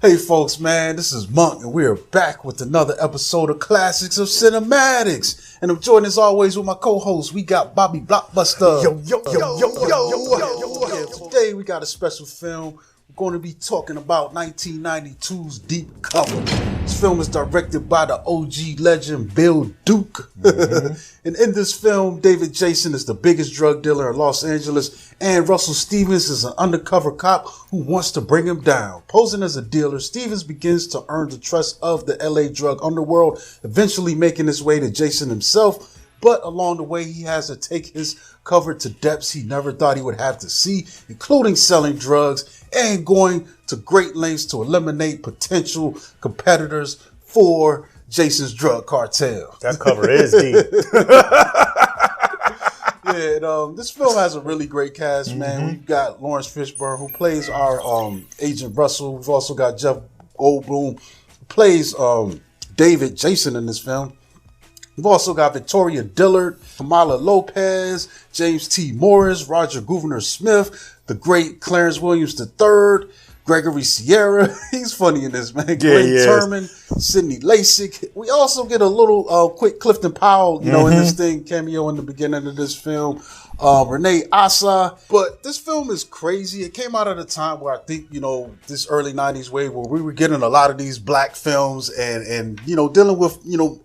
Hey folks, man, this is Monk, and we are back with another episode of Classics of Cinematics. And I'm joined as always with my co-host. We got Bobby Blockbuster. Today we got a special film. We're going to be talking about 1992's Deep Cover. This film is directed by the OG legend Bill Duke. And in this film, David Jason is the biggest drug dealer in Los Angeles, and Russell Stevens is an undercover cop who wants to bring him down. Posing as a dealer, Stevens begins to earn the trust of the LA drug underworld, eventually making his way to Jason himself. But along the way, he has to take his cover to depths he never thought he would have to see, including selling drugs and going to great lengths to eliminate potential competitors for Jason's drug cartel. That cover is deep. Yeah, this film has a really great cast, man. We've got Lawrence Fishburne, who plays our Agent Russell. We've also got Jeff Goldblum, who plays David Jason in this film. We've also got Victoria Dillard, Kamala Lopez, James T. Morris, Roger Gouverneur Smith, the great Clarence Williams III, Gregory Sierra. He's funny in this, man. Glenn Turman, Sidney Lasik. We also get a little quick Clifton Powell, in this thing, cameo in the beginning of this film. Renee Asa. But this film is crazy. It came out at a time where I think, this early 90s wave where we were getting a lot of these black films and dealing with,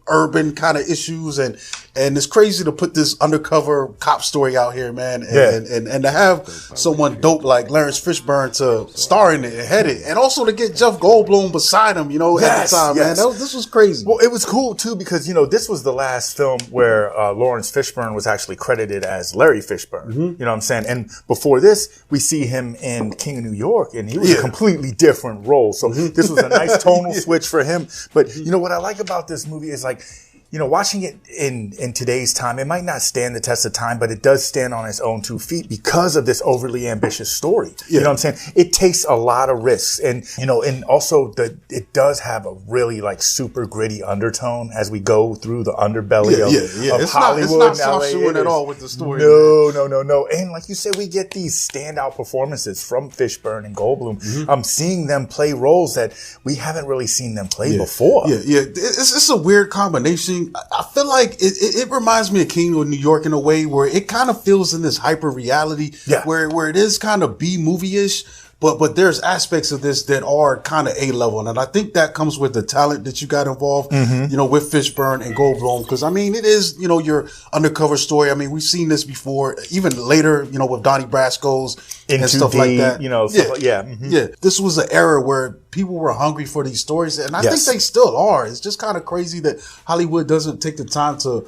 urban kind of issues. And it's crazy to put this undercover cop story out here, man. And to have someone dope like Lawrence Fishburne to star in it and head it. And also to get Jeff Goldblum beside him, at the time, man. This was crazy. Well, it was cool, too, because, this was the last film where Lawrence Fishburne was actually credited as Larry Fishburne. You know what I'm saying? And before this, we see him in King of New York, and he was a completely different role. So this was a nice tonal switch for him. But, what I like about this movie is like, watching it in today's time, it might not stand the test of time, but it does stand on its own 2 feet because of this overly ambitious story. You know what I'm saying? It takes a lot of risks. And, and also it does have a really like super gritty undertone as we go through the underbelly of it's Hollywood. It's not soft-shoeing at all with the story. No. And like you said, we get these standout performances from Fishburne and Goldblum. Seeing them play roles that we haven't really seen them play before. It's a weird combination. I feel like it reminds me of King of New York in a way where it kind of feels in this hyper reality where it is kind of B movie-ish, but there's aspects of this that are kind of A-level. And I think that comes with the talent that you got involved, with Fishburne and Goldblum. Because, it is, your undercover story. We've seen this before, even later, with Donnie Brasco's and stuff like that. This was an era where people were hungry for these stories. And I think they still are. It's just kind of crazy that Hollywood doesn't take the time to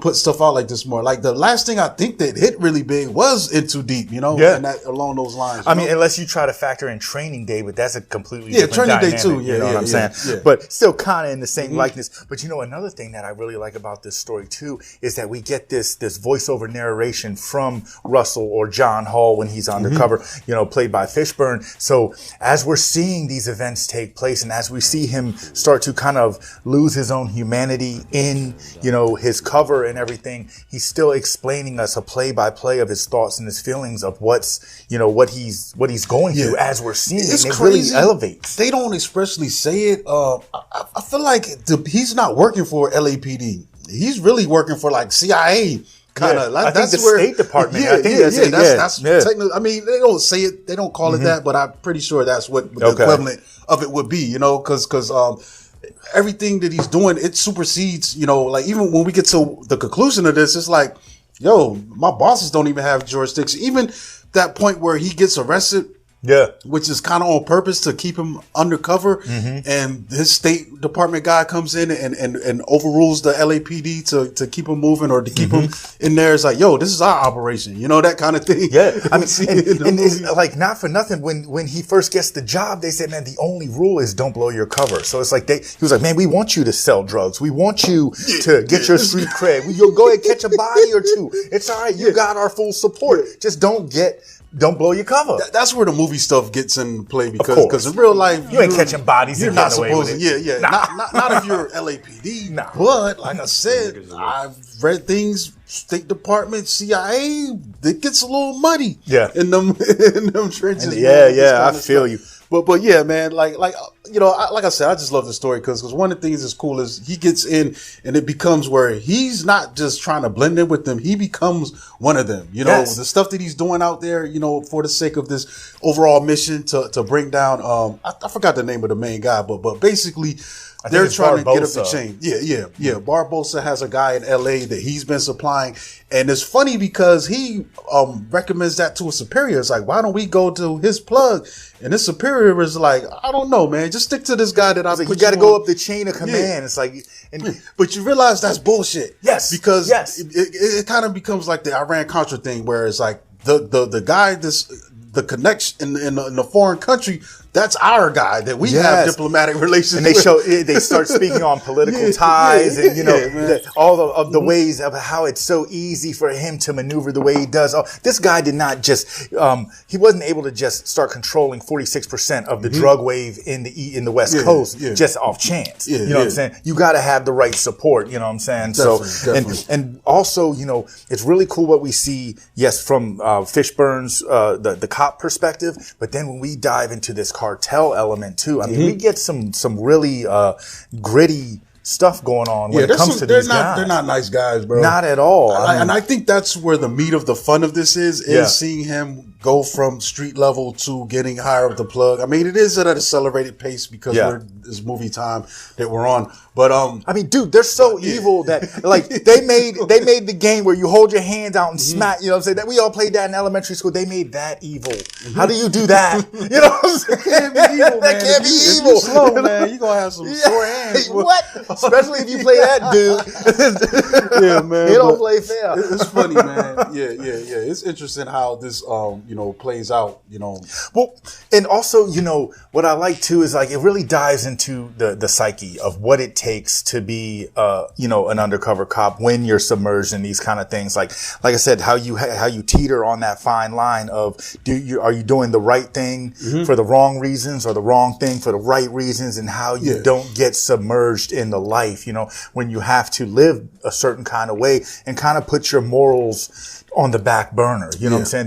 put stuff out like this more. Like the last thing I think that hit really big was In Too Deep, and that along those lines. Unless you try to factor in Training Day, but that's a completely different dynamic. Training Day too. You know what I'm saying? Yeah. But still kind of in the same likeness. But another thing that I really like about this story too is that we get this voiceover narration from Russell or John Hall when he's undercover, played by Fishburne. So as we're seeing these events take place and as we see him start to kind of lose his own humanity in, his cover and everything, he's still explaining us a play-by-play of his thoughts and his feelings of what's, what he's going through as we're seeing it. It really elevates. They don't expressly say it. I feel like he's not working for LAPD. He's really working for like CIA. Kind of. I think the State Department. That's technically. They don't say it. They don't call it that, but I'm pretty sure that's what the equivalent of it would be. Because everything that he's doing, it supersedes, like even when we get to the conclusion of this, it's like, my bosses don't even have jurisdiction. Even that point where he gets arrested, which is kind of on purpose to keep him undercover. And his State Department guy comes in and overrules the LAPD to keep him moving or to keep him in there. It's like, this is our operation, that kind of thing. And it's like not for nothing. When he first gets the job, they said, man, the only rule is don't blow your cover. So it's like he was like, man, we want you to sell drugs. We want you to get your street cred. You'll go ahead and catch a body or two. It's all right. You got our full support. Just don't blow your cover. That's where the movie stuff gets in play because in real life you ain't catching bodies. You're not supposed to. Not if you're LAPD. Nah. But like I said, I've read things. State Department, CIA, it gets a little muddy. In them trenches. I feel you. But yeah, man, like you know, like I said, I just love the story because one of the things that's cool is he gets in and it becomes where he's not just trying to blend in with them, he becomes one of them. You know, the stuff that he's doing out there, you know, for the sake of this overall mission to bring down. I forgot the name of the main guy, but basically. They're trying to get up the chain. Yeah. Barbosa has a guy in LA that he's been supplying. And it's funny because he recommends that to a superior. It's like, why don't we go to his plug? And his superior is like, I don't know, man. Just stick to this guy that I put you got to go up the chain of command. It's like, but you realize that's bullshit. Yes. Because it kind of becomes like the Iran-Contra thing where it's like the guy the connection in the foreign country, that's our guy that we have diplomatic relations and they start speaking on political ties and, you know, all of the ways of how it's so easy for him to maneuver the way he does. Oh, this guy did not just, he wasn't able to just start controlling 46% of the drug wave in the West Coast just off chance. You know what I'm saying? You got to have the right support, you know what I'm saying? Definitely. And also, you know, it's really cool what we see, from Fishburne's, the cop perspective, but then when we dive into this cartel element too, I mean, we get some really gritty stuff going on when it comes to these guys. They're not nice guys, bro. Not at all. And I think that's where the meat of the fun of this is seeing him go from street level to getting higher up the plug. I mean, it is at an accelerated pace because it's movie time that we're on. But I mean, dude, they're so evil that like they made the game where you hold your hands out and smack. You know what I'm saying? That we all played that in elementary school. They made that evil. How do you do that? You know what I'm saying? It can't be evil, man. That can't be If evil. you're slow, man, you're gonna have some sore hands. What? Especially if you play that dude. Yeah, man. He don't play fair. It's funny, man. Yeah. It's interesting how this plays out, you know. Well, and also, you know, what I like too is like it really dives into the psyche of what it takes to be an undercover cop when you're submerged in these kind of things. Like I said, how you teeter on that fine line of are you doing the right thing for the wrong reasons or the wrong thing for the right reasons, and how you don't get submerged in the life, you know, when you have to live a certain kind of way and kind of put your morals on the back burner. You know what I'm saying?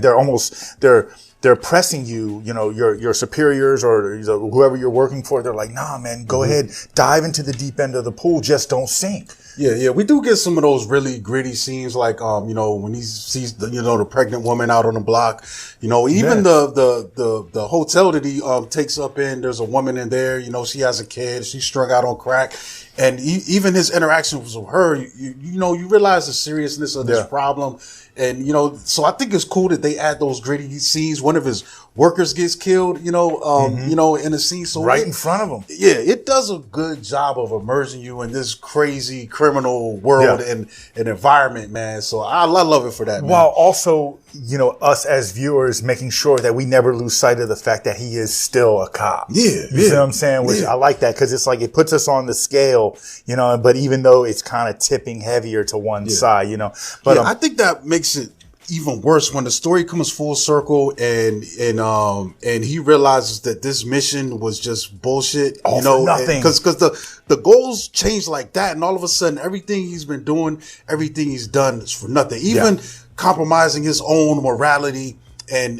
They're pressing you, you know, your superiors or whoever you're working for. They're like, nah, man, go ahead, dive into the deep end of the pool. Just don't sink. Yeah. We do get some of those really gritty scenes, like, when he sees the pregnant woman out on the block, you know, even the hotel that he takes up in, there's a woman in there, you know, she has a kid, she's strung out on crack. And even his interactions with her, you realize the seriousness of this problem. And, you know, so I think it's cool that they add those gritty scenes. One of his workers gets killed, in a scene. So in front of him. Yeah, it does a good job of immersing you in this crazy criminal world and environment, man. So I love it for that, man. While also, you know, us as viewers making sure that we never lose sight of the fact that he is still a cop. You see what I'm saying? Which I like that because it's like it puts us on the scale, you know, but even though it's kind of tipping heavier to one side, you know. But I think that makes it even worse when the story comes full circle and he realizes that this mission was just bullshit, you know, nothing. Because the goals change like that, and all of a sudden everything he's been doing, everything he's done is for nothing. Even compromising his own morality and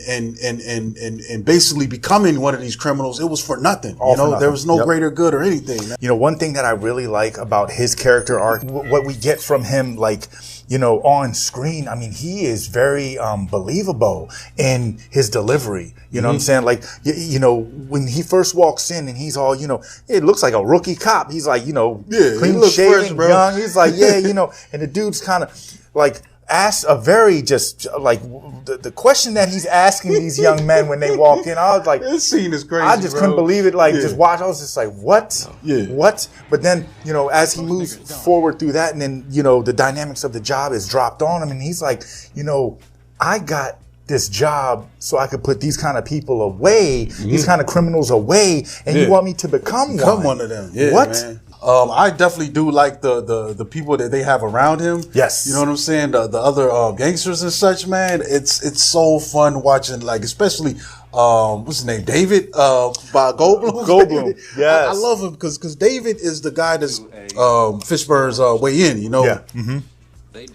basically becoming one of these criminals, it was for nothing. There was no greater good or anything. You know, one thing that I really like about his character arc, what we get from him, like, you know, on screen, I mean, he is very believable in his delivery. You know what I'm saying? Like, you know, when he first walks in and he's all, you know, it looks like a rookie cop. He's like, you know, clean shaven, young. He's like, you know, and the dude's kind of like, asked a very just like the question that he's asking these young men when they walk in. I was like, this scene is crazy. I just couldn't believe it. Like just watch. I was just like, what? What? But then, you know, as he moves forward through that, and then, you know, the dynamics of the job is dropped on him, and he's like, you know, I got this job so I could put these kind of people away, these kind of criminals away, and you want me to become one of them? What? Man. I definitely do like the people that they have around him. Yes. You know what I'm saying? The other gangsters and such, man. It's so fun watching, like, especially what's his name? David by Goldblum. Goldblum. Yes. I love him because David is the guy that's Fishburne's way in, you know. Yeah.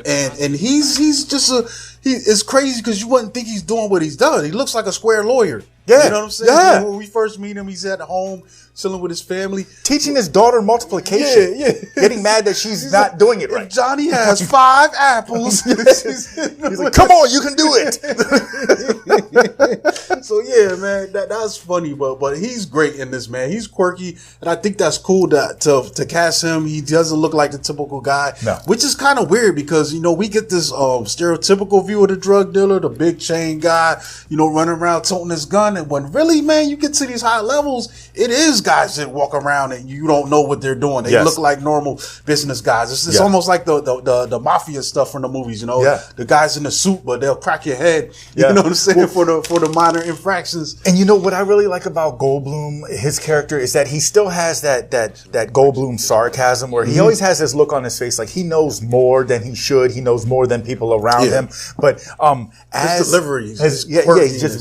And he's just it's crazy because you wouldn't think he's doing what he's done. He looks like a square lawyer. You know what I'm saying? Yeah. When we first meet him, he's at home chilling with his family, teaching his daughter multiplication. Yeah. Getting mad that she's not doing it right. If Johnny has 5 apples. He's like, come on, you can do it. So yeah, man, that's funny, but he's great in this, man. He's quirky, and I think that's cool to cast him. He doesn't look like the typical guy, which is kind of weird because we get this stereotypical view of the drug dealer, the big chain guy, running around toting his gun, and when really, man, you get to these high levels, it is guys that walk around and you don't know what they're doing. They look like normal business guys. It's almost like the mafia stuff from the movies, the guys in the suit, but they'll crack your head. You know what I'm saying? For the minor infractions. And what I really like about Goldblum, his character, is that he still has that Goldblum sarcasm where he always has this look on his face like he knows more than he should. He knows more than people around him. But his delivery, he's just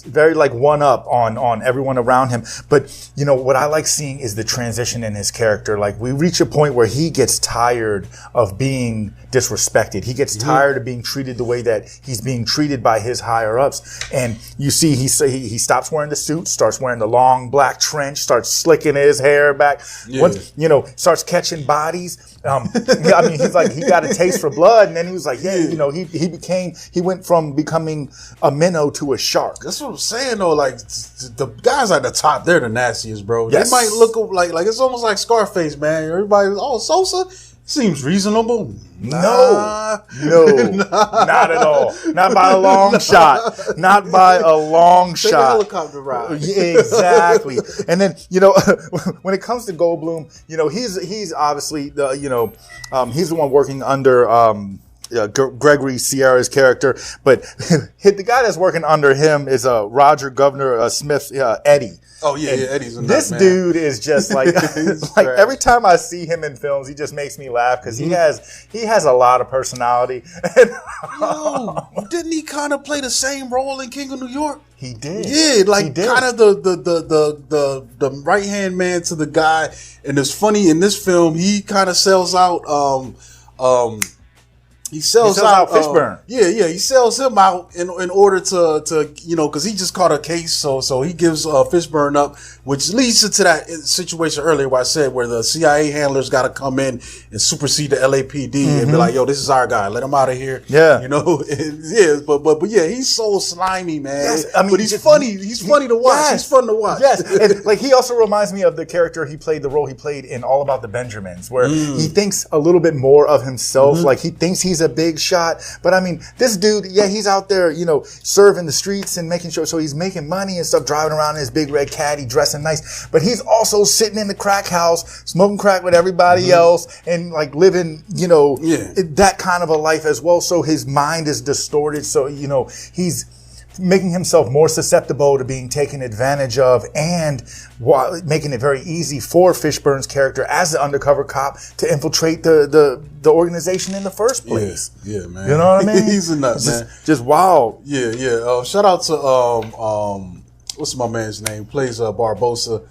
very like one up on everyone around him. But what I like seeing is the transition in his character. Like we reach a point where he gets tired of being disrespected. He gets tired of being treated the way that he's being treated by his higher ups. And you see, he stops wearing the suit, starts wearing the long black trench, starts slicking his hair back. Once, starts catching bodies. He's like, he got a taste for blood, and then he was like, he went from becoming a minnow to a shark. That's what I'm saying though. Like the guys at the top, they're the nastiest, bro. Yes. They might look like it's almost like Scarface, man. Everybody, Sosa seems reasonable. No, not at all. Not by a long shot. Not by a long shot. Take a helicopter ride. Exactly. And then when it comes to Goldblum, he's obviously he's the one working under Gregory Sierra's character, but the guy that's working under him is Roger Governor Smith Eddie. Oh yeah, Eddie's a this nut, dude is just like every time I see him in films, he just makes me laugh because he has a lot of personality. Yo, didn't he kind of play the same role in King of New York? He did. Yeah, like kind of the right hand man to the guy. And it's funny in this film, he kind of sells out. He sells out Fishburne. He sells him out in order to because he just caught a case, so he gives Fishburne up, which leads into that situation earlier where I said where the CIA handlers got to come in and supersede the LAPD and be like, yo, this is our guy, let him out of here. Yeah, but he's so slimy, man. Yes, but he's funny. He's funny to watch. Yes. He's fun to watch. Yes, and like he also reminds me of the character the role he played in All About the Benjamins, where he thinks a little bit more of himself. Like he thinks he's a big shot, but this dude, he's out there, serving the streets and making sure, so he's making money and stuff, driving around in his big red caddy, dressing nice, but he's also sitting in the crack house, smoking crack with everybody else and like living, that kind of a life as well. So his mind is distorted. So, he's making himself more susceptible to being taken advantage of and making it very easy for Fishburne's character as the undercover cop to infiltrate the organization in the first place. Yeah, man. You know what I mean? He's a nut, man. Just wow. Yeah. Shout out to what's my man's name? Plays Barbosa.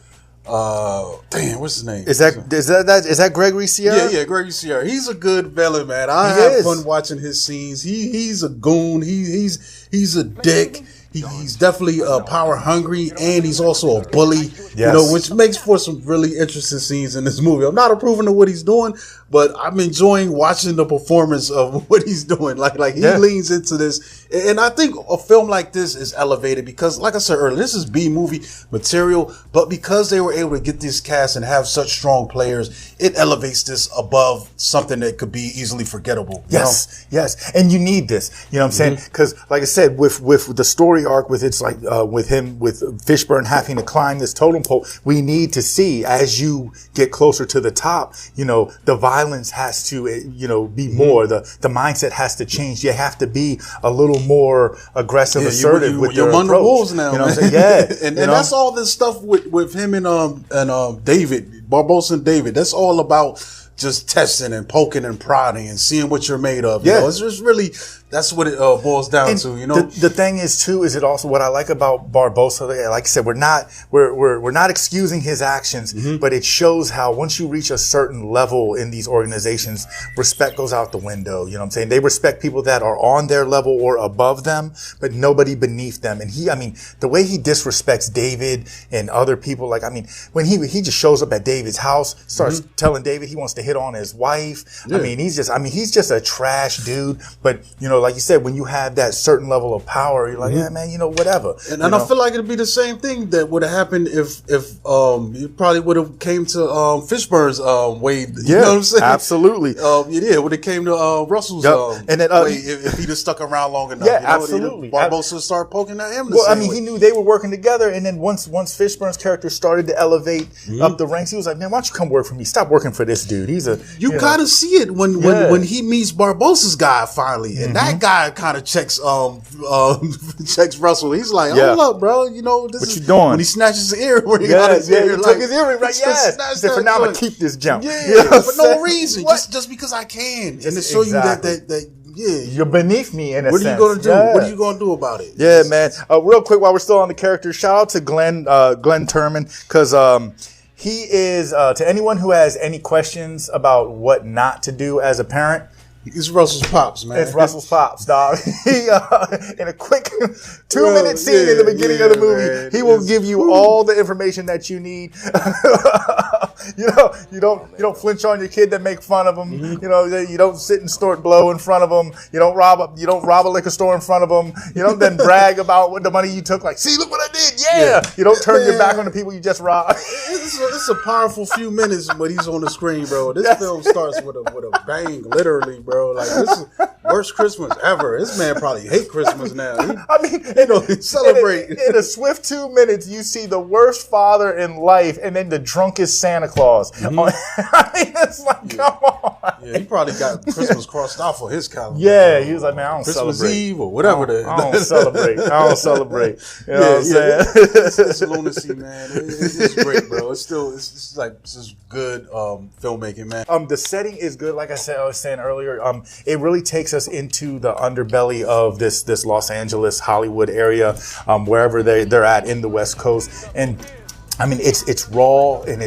What's his name? Is that Gregory Sierra? Yeah, Gregory Sierra. He's a good villain, man. I have fun watching his scenes. He's a goon. He's a dick. He's definitely power hungry, and he's also a bully. Yes. Which makes for some really interesting scenes in this movie. I'm not approving of what he's doing, but I'm enjoying watching the performance of what he's doing. Like he leans into this, and I think a film like this is elevated because, like I said earlier, this is B movie material, but because they were able to get this cast and have such strong players, it elevates this above something that could be easily forgettable. Yes, and you need this. You know what I'm saying? Because, like I said, with the story arc, with Fishburne having to climb this totem pole, we need to see as you get closer to the top, the violence has to, be more. The mindset has to change. You have to be a little more aggressive, assertive with your approach. You're among the wolves now, you know man. what I'm saying? Yeah, and that's all this stuff with him and David Barbosa and David. That's all about just testing and poking and prodding and seeing what you're made of. It's just really That's what it boils down to, you know. The thing is too, is it also what I like about Barbosa? Like I said, we're not excusing his actions, but it shows how once you reach a certain level in these organizations, respect goes out the window. You know what I'm saying? They respect people that are on their level or above them, but nobody beneath them. And the way he disrespects David and other people, like, I mean, when he just shows up at David's house, starts telling David he wants to hit on his wife. Yeah. He's just a trash dude. But, you know, like you said, when you have that certain level of power, you're like, yeah, man, you know, whatever. And I feel like it'd be the same thing that would have happened if you probably would have came to Fishburne's way. You know what I'm saying? Absolutely. When it came to Russell's and then, way, if he'd have stuck around long enough. Yeah, you know, absolutely. Barbosa started poking at him. Well, he knew they were working together, and then once Fishburne's character started to elevate up the ranks, he was like, man, why don't you come work for me? Stop working for this dude. You kind of see it when he meets Barbosa's guy finally, and that guy kind of checks Russell. He's like, hold up, bro. You know this what is you doing? When he snatches his earring. He took his earring. Right? Yes. He said, for now, I'm gonna keep this jump. Yeah, you know for no reason, just because I can, and to show you that. Yeah, you're beneath me in a sense. What are you gonna do? Yeah. What are you gonna do about it? Yeah, man. Real quick, while we're still on the character, shout out to Glenn Turman, because he is to anyone who has any questions about what not to do as a parent. It's Russell's pops, man. It's Russell's pops, dog. He in a quick 2-minute scene in the beginning of the movie, man, he will give you all the information that you need. You don't flinch on your kid that make fun of him. You know, you don't sit and snort blow in front of them. You don't rob a liquor store in front of them. You don't then brag about what the money you took. Like, see, look what I did. Yeah. You don't turn your back on the people you just robbed. It's a powerful few minutes when he's on the screen, bro. This film starts with a bang, literally, bro. Like, this is worst Christmas ever. This man probably hate Christmas now. Celebrate. In a swift 2 minutes, you see the worst father in life, and then the drunkest Santa Claus. I mean, it's like, come on. Yeah, he probably got Christmas crossed off for his calendar. Yeah, he was like, man, I don't Christmas celebrate. Eve or whatever. I don't celebrate. You know what I'm saying? It's lunacy, man. It's great, bro. It's just good filmmaking, man. The setting is good. Like I was saying earlier, it really takes us into the underbelly of this Los Angeles, Hollywood area, wherever they're at in the West Coast. And I mean, it's raw and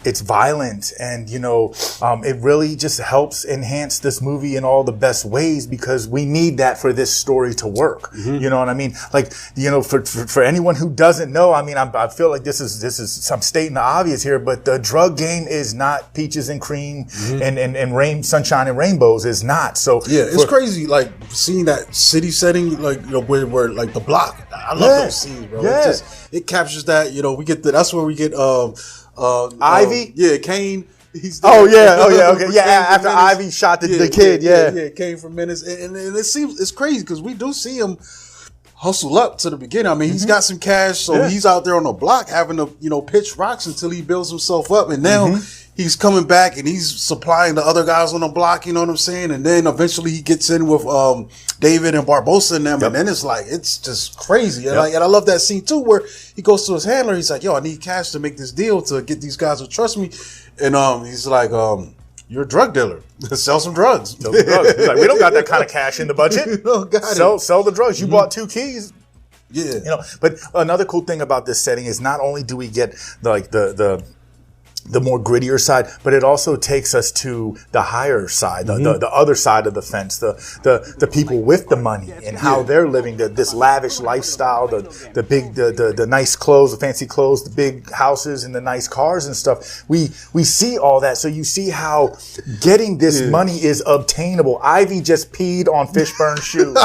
it's violent, and it really just helps enhance this movie in all the best ways, because we need that for this story to work. You know what I mean? Like, for anyone who doesn't know, I mean, I feel like this is I'm stating the obvious here, but the drug game is not peaches and cream and sunshine and rainbows. Is not. So yeah, it's crazy. Like seeing that city setting, like where like the block. I love those scenes, bro. Yeah. It captures that. That's where we get. Ivy? Kane. He's okay. After Ivy shot the kid, Kane from Menace. And it's crazy because we do see him hustle up to the beginning. I mean, he's got some cash, so he's out there on the block having to, pitch rocks until he builds himself up. And now he's coming back and he's supplying the other guys on the block, you know what I'm saying? And then eventually he gets in with David and Barbosa and them, and then it's just crazy. And I love that scene too, where he goes to his handler. He's like, "Yo, I need cash to make this deal to get these guys to trust me." And he's like, "You're a drug dealer. Sell some drugs." He's like, "We don't got that kind of cash in the budget. Sell the drugs. You bought 2 keys." Yeah. But another cool thing about this setting is not only do we get the more grittier side, but it also takes us to the higher side, the other side of the fence, the people with the money and how they're living this lavish lifestyle, the nice clothes, the fancy clothes, the big houses and the nice cars and stuff. We see all that. So you see how getting this money is obtainable. Ivy just peed on Fishburne's shoes.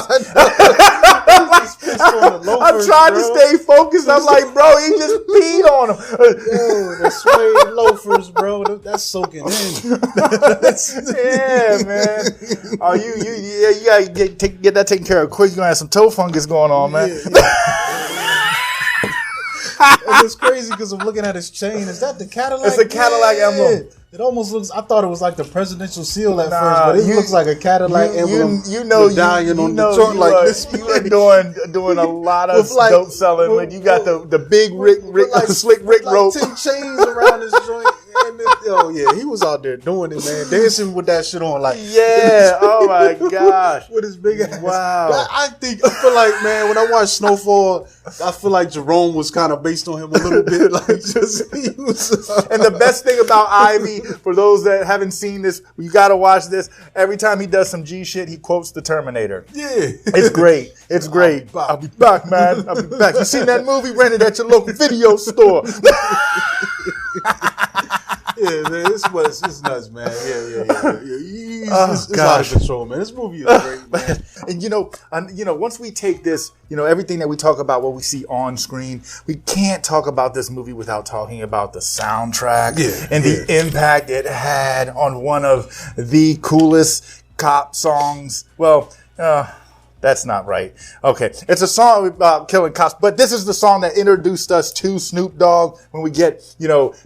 I'm trying to stay focused. I'm like, bro, he just peed on him. Yo, the suede loafers, bro. That's soaking in. Yeah, man. Oh, you gotta get that taken care of quick. You're gonna have some toe fungus going on, man. And it's crazy because I'm looking at his chain. Is that the Cadillac? It's a Cadillac emblem. It almost looks. I thought it was like the presidential seal at first, but it looks like a Cadillac emblem. Medallion on the joint like this. You are doing a lot of dope selling. When you got the big Rick, slick Rick rope, 10 chains around his joint. He was out there doing it, man, dancing with that shit on, like oh my gosh, with his big ass. Wow. I feel like, man, when I watched Snowfall, I feel like Jerome was kind of based on him a little bit, like he was. And the best thing about Ivy, for those that haven't seen this, you got to watch this. Every time he does some G shit, he quotes the Terminator. Yeah, it's great. It's great. I'll be back, man. I'll be back. You seen that movie? Rented at your local video store. Yeah, man, it's nuts, man. Yeah. It's out of control, man. This movie is great, man. And once we take this, everything that we talk about, what we see on screen, we can't talk about this movie without talking about the soundtrack and the impact it had on one of the coolest cop songs. Well, that's not right. Okay. It's a song about killing cops, but this is the song that introduced us to Snoop Dogg when we get,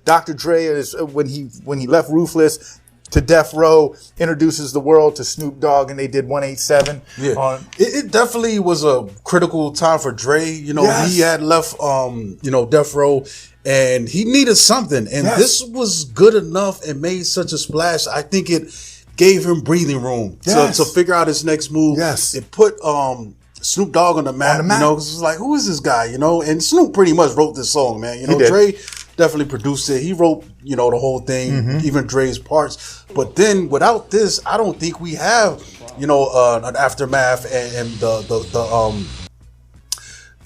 Dr. Dre when he left Ruthless to Death Row, introduces the world to Snoop Dogg, and they did 187. Yeah. It definitely was a critical time for Dre. He had left, Death Row, and he needed something. And this was good enough and made such a splash. I think it gave him breathing room to figure out his next move. Yes. It put Snoop Dogg on the map, because it's like, who is this guy, And Snoop pretty much wrote this song, man. Dre definitely produced it. He wrote, the whole thing, even Dre's parts. But then without this, I don't think we have, an Aftermath and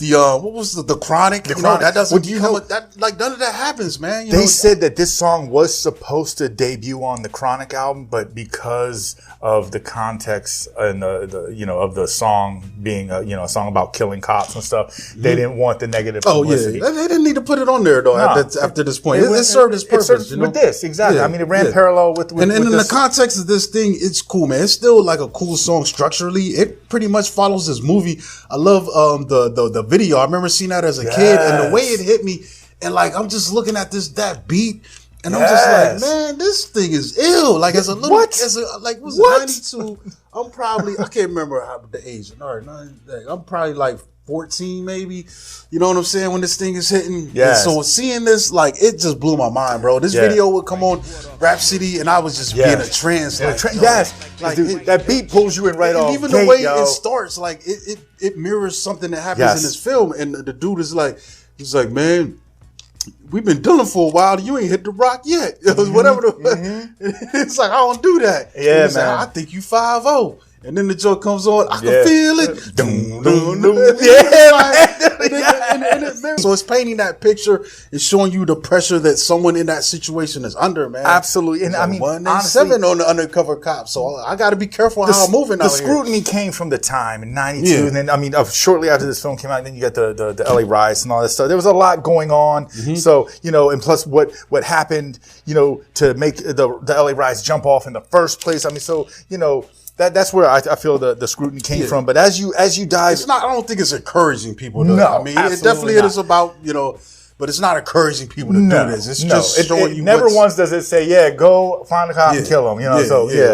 what was the Chronic? The Chronic. That doesn't none of that happens, man. They said that this song was supposed to debut on the Chronic album, but because of the context and of the song being a song about killing cops and stuff, they didn't want the negative publicity. They didn't need to put it on there though. After this point, it served its purpose. With this, exactly. Yeah, I mean, it ran parallel with and in the context of this thing, it's cool, man. It's still like a cool song structurally. It pretty much follows this movie. I love the video. I remember seeing that as a kid, and the way it hit me, and like I'm just looking at that beat, and I'm just like, man, this thing is ill. Like as a little, was it 92? I'm probably, I can't remember the age. I'm probably like 14 maybe. You know what I'm saying? When this thing is hitting. Yes. And so seeing this, like, it just blew my mind, bro. This video would come on Rhapsody, and I was just being a trance. Like, dude, that beat pulls you in right off. Even the way it starts, like it mirrors something that happens in this film. And the dude is like, he's like, man, we've been dealing for a while. You ain't hit the rock yet. Whatever. It's like, I don't do that. Yeah, man. Like, I think you 5-0. And then the joke comes on. I can feel it. So it's painting that picture. It's showing you the pressure that someone in that situation is under, man. Absolutely. And I mean, 187 on the undercover cop. So I got to be careful how I'm moving out here. The scrutiny came from the time in 92. And then, I mean, shortly after this film came out, then you got the LA riots and all that stuff. There was a lot going on. So, and plus what happened, to make the LA riots jump off in the first place. I mean, so, that's where I feel the scrutiny came from. But as you dive, it's not. I don't think it's encouraging people. No, I mean, it definitely is about but it's not encouraging people to do this. It's just showing you. Never once does it say, go find a cop and kill him.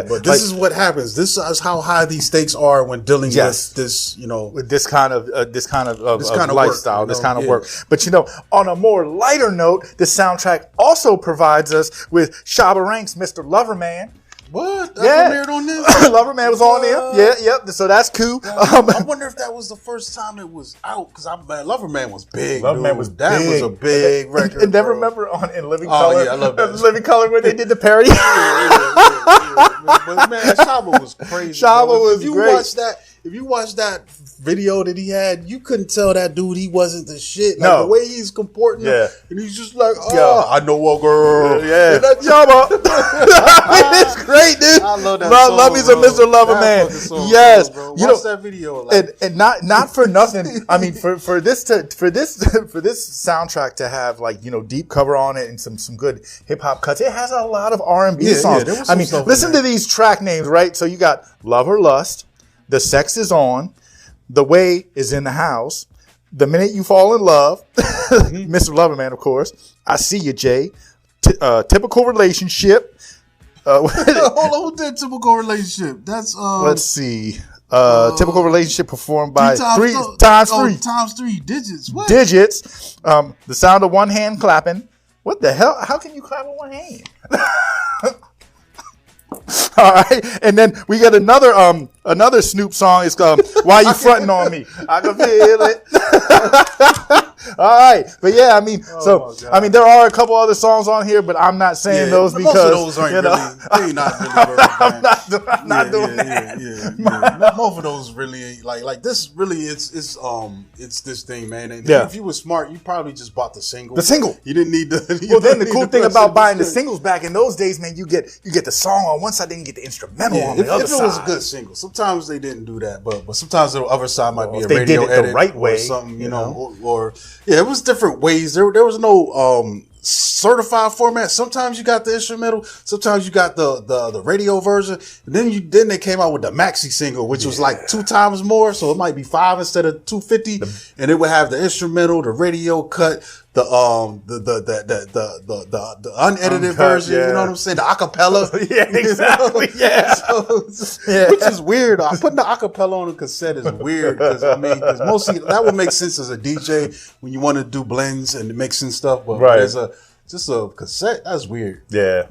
But this is what happens. This is how high these stakes are when dealing with this. With this kind of lifestyle, this kind of work. But on a more lighter note, the soundtrack also provides us with Shabba Ranks' "Mr. Loverman." What? That premiered on this? Loverman was on there. Yep. So that's cool. I wonder if that was the first time it was out, because Loverman was big. That was a big record. And then remember in Living Color? Yeah, I love that. Living Color, where they did the parody. But man, Shabba was crazy. Shabba was great. If you watch that video that he had, you couldn't tell that dude he wasn't the shit. Like, no. The way he's comporting, and he's just like, I know a girl. Yeah. That Shabba. It's great, dude. I love that song. Love me some Mr. Loverman. Yes. Watch that video. Like. And not for nothing. I mean, for this soundtrack to have deep cover on it and some good hip hop cuts, it has a lot of R&B songs. I mean, listen to these track names, right? So you got Love or Lust, The Sex Is On, The Way Is in the House, The Minute You Fall in Love, Mr. Loverman, of course, I See You, Jay, Typical Relationship. Hold on, who did Typical Relationship? That's let's see. Typical Relationship performed by times three Digits. What? Digits. The Sound of One Hand Clapping. What the hell? How can you clap with one hand? All right, and then we get another Snoop song. It's "Why You Frontin' on Me." I can feel it. All right, but yeah, I mean, there are a couple other songs on here, but I'm not saying those because most of those aren't really not really perfect, man. I'm not doing that. Yeah. Most of those really ain't like this. Really, it's this thing, man. And if you were smart, you probably just bought the single. The single. You didn't need the. Well, then the cool thing about buying the singles back in those days, man, you get the song on one side, then you get the instrumental on the other side. If it was a good single, sometimes they didn't do that, but sometimes the other side might be a radio edit. They did it the right way, or something, you know, or it was different ways. There was no certified format. Sometimes you got the instrumental, sometimes you got the radio version, and then they came out with the maxi single, which was like 2 times more, so it might be 5 instead of 250, and it would have the instrumental, the radio cut, the unedited version, you know what I'm saying, the acapella. Yeah, exactly. Yeah. Which is weird. Putting the acapella on a cassette is weird because mostly that would make sense as a DJ when you want to do blends and mixing stuff, but as just a cassette, that's weird. Yeah.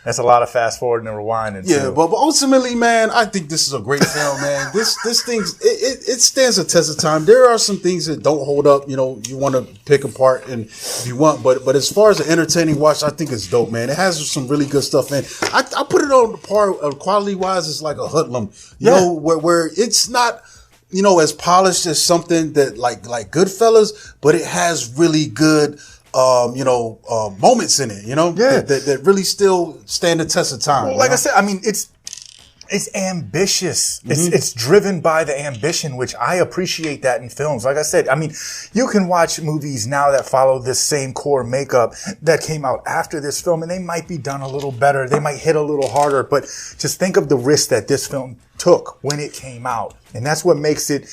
That's a lot of fast forwarding and rewinding. Yeah, but ultimately, man, I think this is a great film, man. This thing, it stands a test of time. There are some things that don't hold up, you know, you want to pick apart and if you want, but as far as the entertaining watch, I think it's dope, man. It has some really good stuff in. I put it on the par of quality wise. It's like a hoodlum, you know, where it's not, you know, as polished as something that like Goodfellas, but it has really good moments in it, you know, that really still stand the test of time. Well, like I said, I mean, it's ambitious. It's driven by the ambition, which I appreciate that in films. Like I said, I mean, you can watch movies now that follow this same core makeup that came out after this film, and they might be done a little better. They might hit a little harder, but just think of the risk that this film took when it came out. And that's what makes it,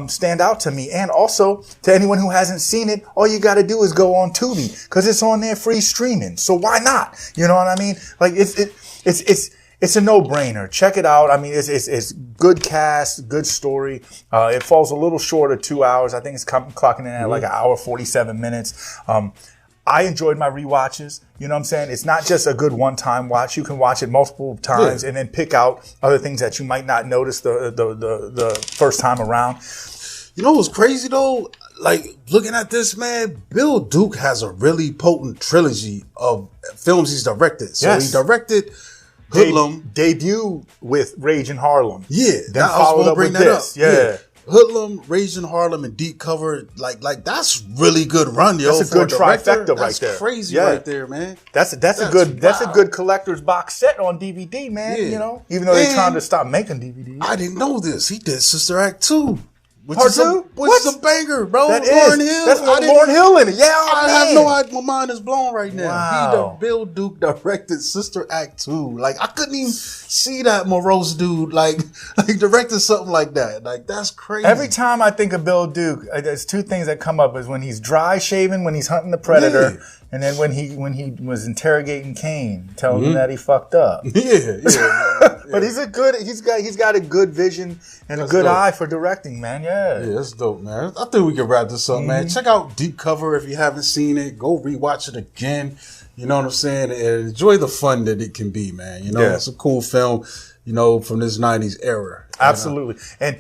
stand out to me. And also to anyone who hasn't seen it, all you got to do is go on Tubi because it's on there free streaming. So why not? You know what I mean? Like it's a no-brainer. Check it out. I mean, it's good cast, good story. It falls a little short of 2 hours. I think it's clocking in at like an hour, 47 minutes. I enjoyed my rewatches. You know what I'm saying? It's not just a good one-time watch. You can watch it multiple times and then pick out other things that you might not notice the first time around. You know what's crazy though? Like looking at this, man, Bill Duke has a really potent trilogy of films he's directed. So he directed Hoodlum. Debut with Rage in Harlem. Yeah. Then followed up with this. Yeah. Hoodlum, Rage in Harlem, and Deep Cover, like that's really good run, yo. That's a good trifecta right there. That's crazy right there, man. That's a good collector's box set on DVD, man. You know, even though they're trying to stop making DVDs. I didn't know this. He did Sister Act 2. Which Part is two? Which is a banger, bro. That Lauryn is. Hill. That's Lauryn Hill in it. Yeah, I have no idea. My mind is blown right now. Wow. Bill Duke directed Sister Act 2. Like, I couldn't even see that morose dude, like directed something like that. Like, that's crazy. Every time I think of Bill Duke, there's 2 things that come up: is when he's dry shaven, when he's hunting the predator, and then when he was interrogating Kane, telling him that he fucked up. But he's got a good vision and a good eye for directing, man. Yeah, that's dope, man. I think we can wrap this up, man. Check out Deep Cover if you haven't seen it. Go rewatch it again. You know what I'm saying? And enjoy the fun that it can be, man. You know, it's a cool film, you know, from this 90s era. Absolutely. And,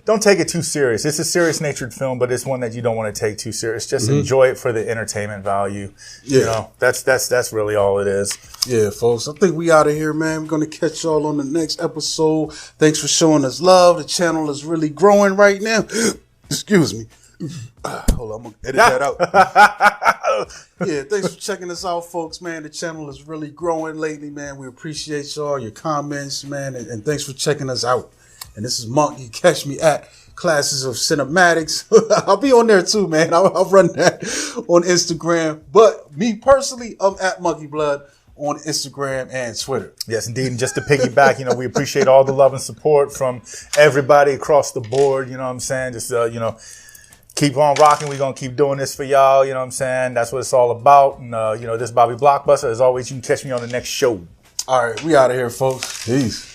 don't take it too serious. It's a serious-natured film, but it's one that you don't want to take too serious. Just enjoy it for the entertainment value. Yeah. You know, that's really all it is. Yeah, folks. I think we out of here, man. We're going to catch y'all on the next episode. Thanks for showing us love. The channel is really growing right now. Excuse me. Hold on, I'm going to edit that out. Yeah, thanks for checking us out, folks, man. The channel is really growing lately, man. We appreciate y'all, your comments, man, and thanks for checking us out. And this is Monk. You catch me at Classes of Cinematics. I'll be on there too, man. I'll run that on Instagram. But me personally, I'm at Monkey Blood on Instagram and Twitter. Yes, indeed. And just to piggyback, we appreciate all the love and support from everybody across the board. You know what I'm saying? Just, keep on rocking. We're going to keep doing this for y'all. You know what I'm saying? That's what it's all about. And, this is Bobby Blockbuster. As always, you can catch me on the next show. All right. We out of here, folks. Peace.